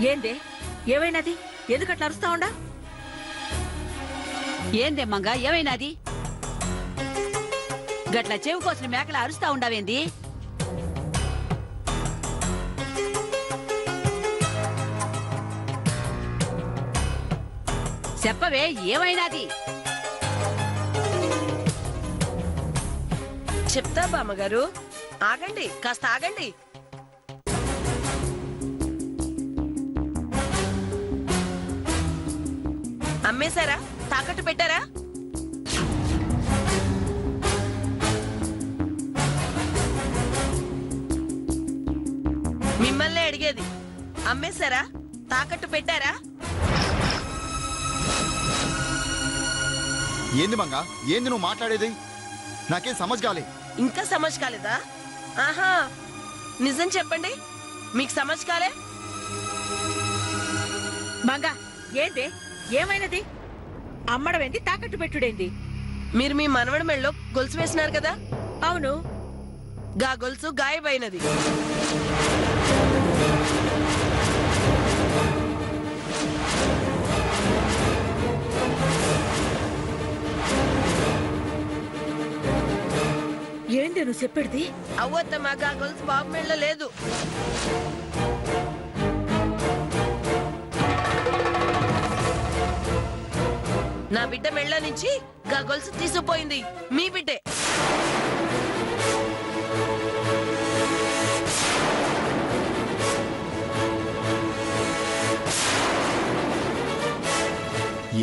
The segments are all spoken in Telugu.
ఏందే ఏమైనది? ఎందుకట్లా అరుస్తా ఉండా? ఏందే మంగ ఏమైనాది? గట్ల చెవి కోసిన మేకల అరుస్తా ఉండవేంది? చెప్పవే ఏమైనాది? చెప్తా బామ్మగారు, ఆగండి, కాస్త ఆగండి. అమ్మేశారా? తాకట్టు పెట్టారా? మిమ్మల్ని అడిగేది, అమ్మేశారా? తాకట్టు పెట్టారా? ఏంది మంగా? ఏంది నువ్వు మాట్లాడేది? నాకేం సమజ్ కాలే. ఇంకా సమజ్ కాలేదా? ఆహా, నిజం చెప్పండి, మీకు సమజ్ కాలే? మంగా ఏందే ఏమైనది? అమ్మడమేంది, తాకట్టు పెట్టుడేంది? మీరు మీ మనవడి మెళ్ళలో గొలుసు వేసినారు కదా, అవును. గా గొలుసు గాయబైనది. ఏంది నువ్వు చెప్పేది? అవ్వద్దమ్మా, గా గొలుసు బాబు మెళ్ళలో లేదు. నా బిడ్డ మెళ్ళ నుంచి గా గొలుసు తీసుకుపోయింది మీ బిడ్డే.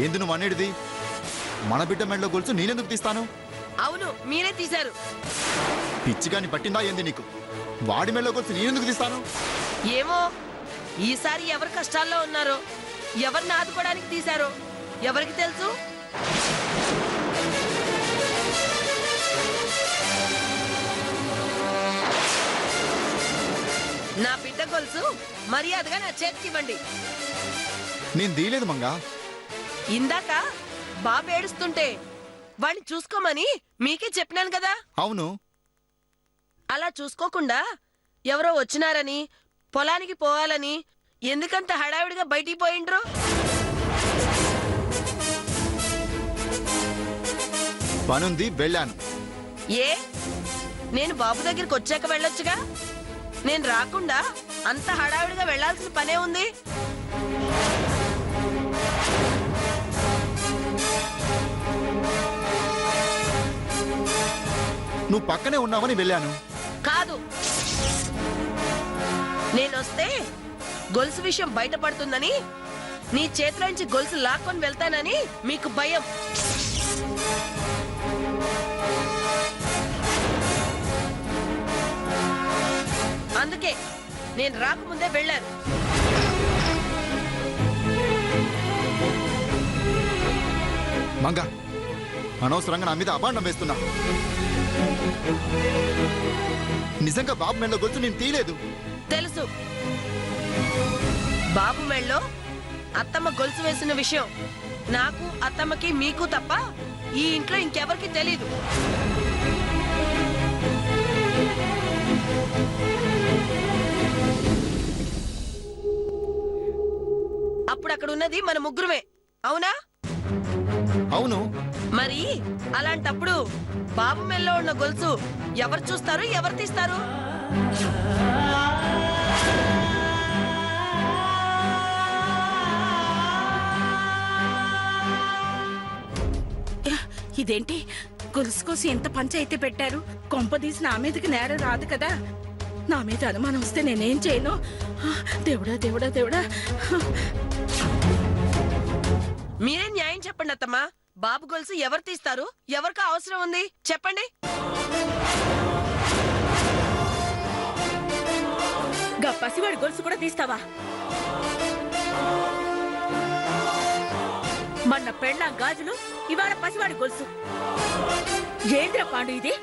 ఏంది నువ్వు అనేది? మన బిడ్డ మెడలో గొలుసు నేనెందుకు తీస్తాను? అవును, మీరే తీశారు. పిచ్చిగాని పట్టిందా ఏంది నీకు? వాడి మెడలో గొలుసు నేనెందుకు తీస్తాను? ఏమో, ఈసారి ఎవరు కష్టాల్లో ఉన్నారో, ఎవరిని ఆదుకోవడానికి తీశారో ఎవరికి తెలుసు? నా బిడ్డ గొలుసు మర్యాదగా నా చేతికి ఇవ్వండి. నేను తీయలేదు మంగా. ఇందాక బాబు ఏడుస్తుంటే వాణ్ణి చూసుకోమని మీకే చెప్పినాను కదా. అవును. అలా చూసుకోకుండా ఎవరో వచ్చినారని, పొలానికి పోవాలని ఎందుకంత హడావిడిగా బయటికి పోయిండ్రు? పనుంది, వెళ్ళాను. ఏ, నేను బాబు దగ్గరికి వచ్చాక వెళ్ళొచ్చుగా. నేను రాకుండా అంత హడావిడిగా వెళ్లాల్సిన పనే ఉంది. నువ్వు పక్కనే ఉన్నావని వెళ్ళాను. కాదు, నేనొస్తే గొలుసు విషయం బయటపడుతుందని, నీ చేతిలోంచి గొలుసు లాక్కొని వెళ్తానని మీకు భయం. అందుకే నేను రాకముందే వెళ్ళాను. మంగా, అనవసరంగా నా మీద అబాండం వేస్తున్నా. నిజంగా బాబు మెడలో గొలుసు నేను తీయలేదు. తెలుసు, బాబు మెళ్ళో అత్తమ్మ గొలుసు వేసిన విషయం నాకు, అత్తమ్మకి, మీకు తప్ప ఈ ఇంట్లో ఇంకెవరికి తెలీదు. అప్పుడు అక్కడ ఉన్నది మన ముగ్గురమే, అవునా? అవును. మరి అలాంటప్పుడు బాబు మెల్లో ఉన్న గొలుసు ఎవరు చూస్తారు, ఎవరు తీస్తారు? ఇదేంటి గొలుసు కోసం ఎంత పంచాయితీ పెట్టారు? కొంపదీసి నా మీదకి నేరం రాదు కదా. నా మీద అనుమానం వస్తే నేనేం చేయను? దేవుడా దేవుడా దేవుడా. మీరే న్యాయం చెప్పండి అత్తమ్మా. బాబు గొలుసు ఎవరు తీస్తారు? ఎవరికి అవసరం ఉంది చెప్పండి. గా పసివాడి గొలుసు కూడా తీస్తావా? మొన్న పెళ్ళ గాజులు, ఇవాళ పసివాడి గొలుసు. ఏంద్ర పాండు ఇది?